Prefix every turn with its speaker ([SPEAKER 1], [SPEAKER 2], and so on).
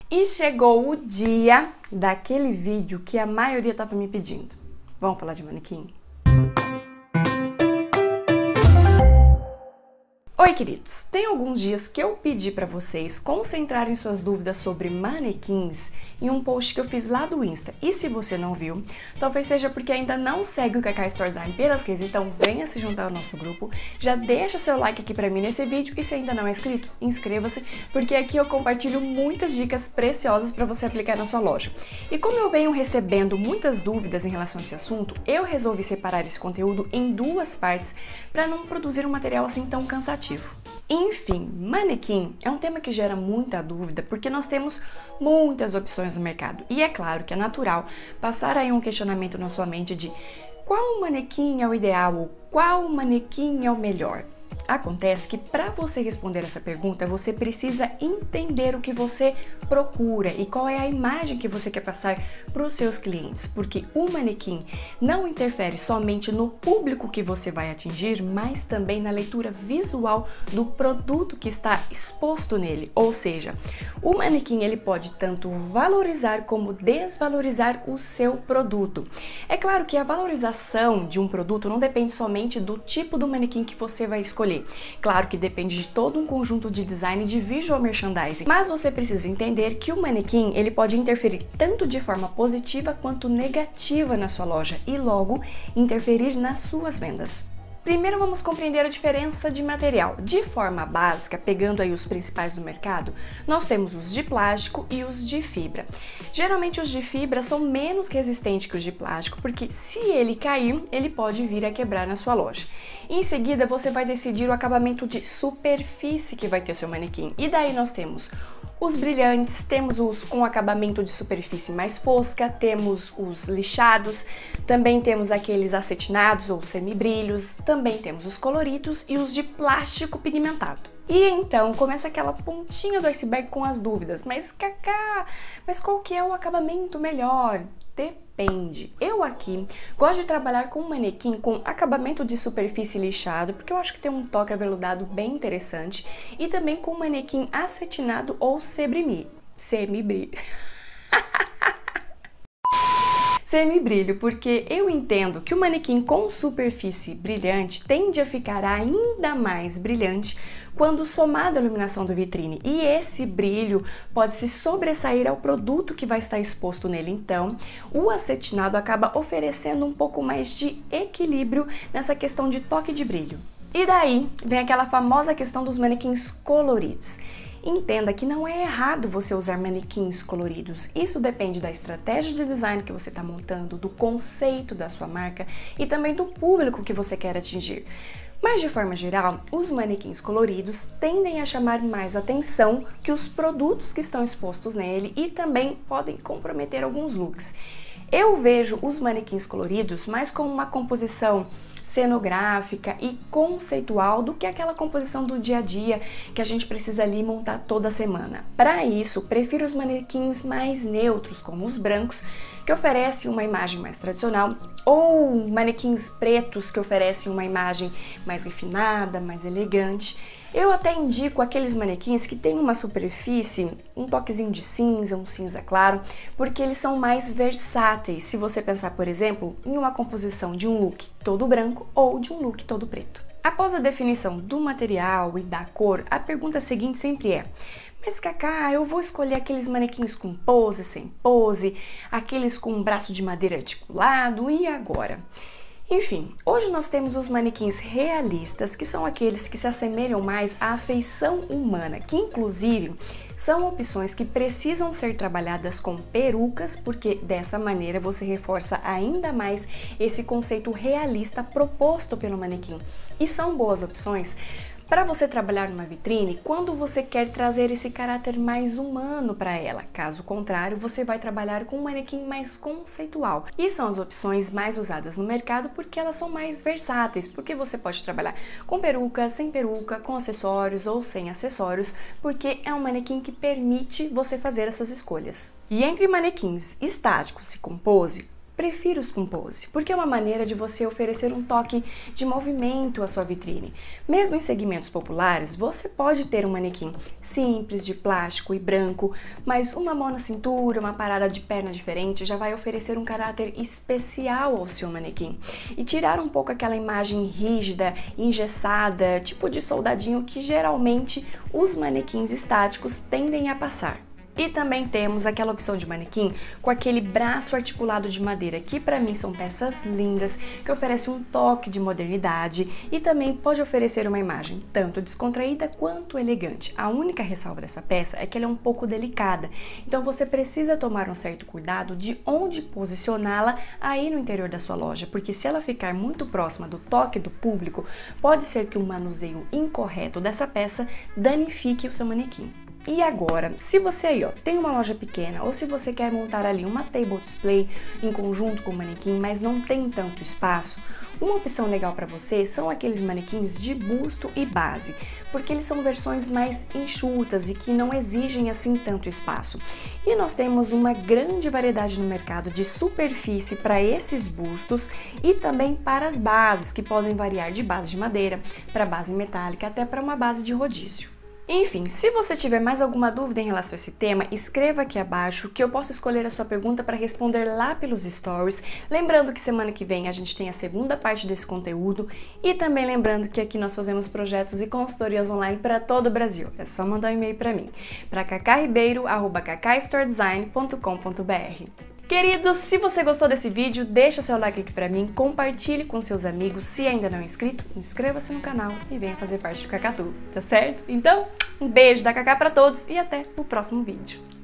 [SPEAKER 1] E chegou o dia daquele vídeo que a maioria estava me pedindo. Vamos falar de manequim? Oi, queridos! Tem alguns dias que eu pedi para vocês concentrarem suas dúvidas sobre manequins em um post que eu fiz lá do Insta. E se você não viu, talvez seja porque ainda não segue o Kaká Store Design pelas redes, então venha se juntar ao nosso grupo. Já deixa seu like aqui para mim nesse vídeo e se ainda não é inscrito, inscreva-se, porque aqui eu compartilho muitas dicas preciosas para você aplicar na sua loja. E como eu venho recebendo muitas dúvidas em relação a esse assunto, eu resolvi separar esse conteúdo em duas partes para não produzir um material assim tão cansativo. Enfim, manequim é um tema que gera muita dúvida porque nós temos muitas opções no mercado e é claro que é natural passar aí um questionamento na sua mente de qual manequim é o ideal ou qual manequim é o melhor. Acontece que para você responder essa pergunta, você precisa entender o que você procura e qual é a imagem que você quer passar para os seus clientes, porque o manequim não interfere somente no público que você vai atingir, mas também na leitura visual do produto que está exposto nele. Ou seja, o manequim ele pode tanto valorizar como desvalorizar o seu produto. É claro que a valorização de um produto não depende somente do tipo do manequim que você vai escolher. Claro que depende de todo um conjunto de design e de visual merchandising, mas você precisa entender que o manequim ele pode interferir tanto de forma positiva quanto negativa na sua loja e logo interferir nas suas vendas. Primeiro vamos compreender a diferença de material. De forma básica, pegando aí os principais do mercado, nós temos os de plástico e os de fibra. Geralmente os de fibra são menos resistentes que os de plástico, porque se ele cair, ele pode vir a quebrar na sua loja. Em seguida, você vai decidir o acabamento de superfície que vai ter seu manequim. E daí nós temos os brilhantes, temos os com acabamento de superfície mais fosca, temos os lixados, também temos aqueles acetinados ou semibrilhos, também temos os coloridos e os de plástico pigmentado. E então começa aquela pontinha do iceberg com as dúvidas, mas Kaká, mas qual que é o acabamento melhor? Depende. Eu aqui gosto de trabalhar com um manequim com acabamento de superfície lixado, porque eu acho que tem um toque aveludado bem interessante, e também com um manequim acetinado ou semibrilho. Semibrilho, porque eu entendo que o manequim com superfície brilhante tende a ficar ainda mais brilhante quando somado à iluminação do vitrine, e esse brilho pode se sobressair ao produto que vai estar exposto nele. Então, o acetinado acaba oferecendo um pouco mais de equilíbrio nessa questão de toque de brilho. E daí vem aquela famosa questão dos manequins coloridos. Entenda que não é errado você usar manequins coloridos, isso depende da estratégia de design que você está montando, do conceito da sua marca e também do público que você quer atingir. Mas de forma geral, os manequins coloridos tendem a chamar mais atenção que os produtos que estão expostos nele e também podem comprometer alguns looks. Eu vejo os manequins coloridos mais como uma composição cenográfica e conceitual do que aquela composição do dia a dia que a gente precisa ali montar toda semana. Para isso, prefiro os manequins mais neutros, como os brancos, que oferecem uma imagem mais tradicional, ou manequins pretos que oferecem uma imagem mais refinada, mais elegante. Eu até indico aqueles manequins que têm uma superfície, um toquezinho de cinza, um cinza claro, porque eles são mais versáteis. Se você pensar, por exemplo, em uma composição de um look todo branco ou de um look todo preto. Após a definição do material e da cor, a pergunta seguinte sempre é: mas Kaká, eu vou escolher aqueles manequins com pose, sem pose, aqueles com um braço de madeira articulado, e agora? Enfim, hoje nós temos os manequins realistas, que são aqueles que se assemelham mais à feição humana, que inclusive são opções que precisam ser trabalhadas com perucas, porque dessa maneira você reforça ainda mais esse conceito realista proposto pelo manequim. E são boas opções para você trabalhar numa vitrine quando você quer trazer esse caráter mais humano para ela. Caso contrário, você vai trabalhar com um manequim mais conceitual. E são as opções mais usadas no mercado porque elas são mais versáteis, porque você pode trabalhar com peruca, sem peruca, com acessórios ou sem acessórios, porque é um manequim que permite você fazer essas escolhas. E entre manequins estáticos e com pose, prefiro os com pose, porque é uma maneira de você oferecer um toque de movimento à sua vitrine. Mesmo em segmentos populares, você pode ter um manequim simples, de plástico e branco, mas uma mão na cintura, uma parada de perna diferente já vai oferecer um caráter especial ao seu manequim e tirar um pouco aquela imagem rígida, engessada, tipo de soldadinho que geralmente os manequins estáticos tendem a passar. E também temos aquela opção de manequim com aquele braço articulado de madeira, que para mim são peças lindas, que oferece um toque de modernidade e também pode oferecer uma imagem tanto descontraída quanto elegante. A única ressalva dessa peça é que ela é um pouco delicada, então você precisa tomar um certo cuidado de onde posicioná-la aí no interior da sua loja, porque se ela ficar muito próxima do toque do público, pode ser que um manuseio incorreto dessa peça danifique o seu manequim. E agora, se você aí tem uma loja pequena ou se você quer montar ali uma table display em conjunto com o manequim, mas não tem tanto espaço, uma opção legal para você são aqueles manequins de busto e base, porque eles são versões mais enxutas e que não exigem assim tanto espaço. E nós temos uma grande variedade no mercado de superfície para esses bustos e também para as bases, que podem variar de base de madeira para base metálica até para uma base de rodízio. Enfim, se você tiver mais alguma dúvida em relação a esse tema, escreva aqui abaixo que eu posso escolher a sua pergunta para responder lá pelos stories. Lembrando que semana que vem a gente tem a segunda parte desse conteúdo e também lembrando que aqui nós fazemos projetos e consultorias online para todo o Brasil. É só mandar um e-mail para mim, para cacaribeiro@cacastoredesign.com.br. Queridos, se você gostou desse vídeo, deixa seu like aqui pra mim, compartilhe com seus amigos. Se ainda não é inscrito, inscreva-se no canal e venha fazer parte do Cacatu, tá certo? Então, um beijo da Cacá pra todos e até o próximo vídeo.